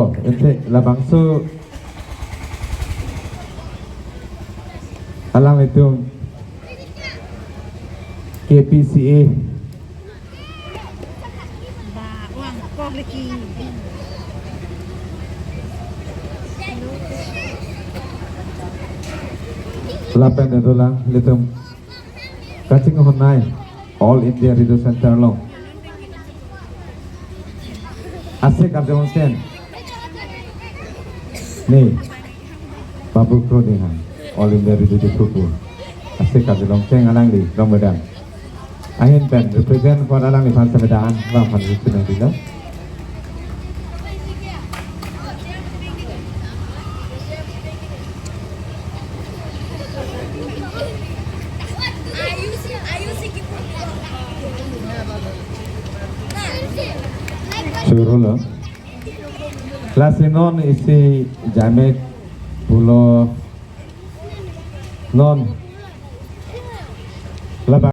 to ente labangso alang itu KPCA uang kok lagi lapen itu lang litum kacing honai All India Radio Center long asik abjong sen nih babu krodingan All India Radio Cukup asik abjong sen alang di Ramadan ahin pen represent for alang di Pansa Medan bang Pansa Medan dilo Suruh kelas non isi jamet pulau non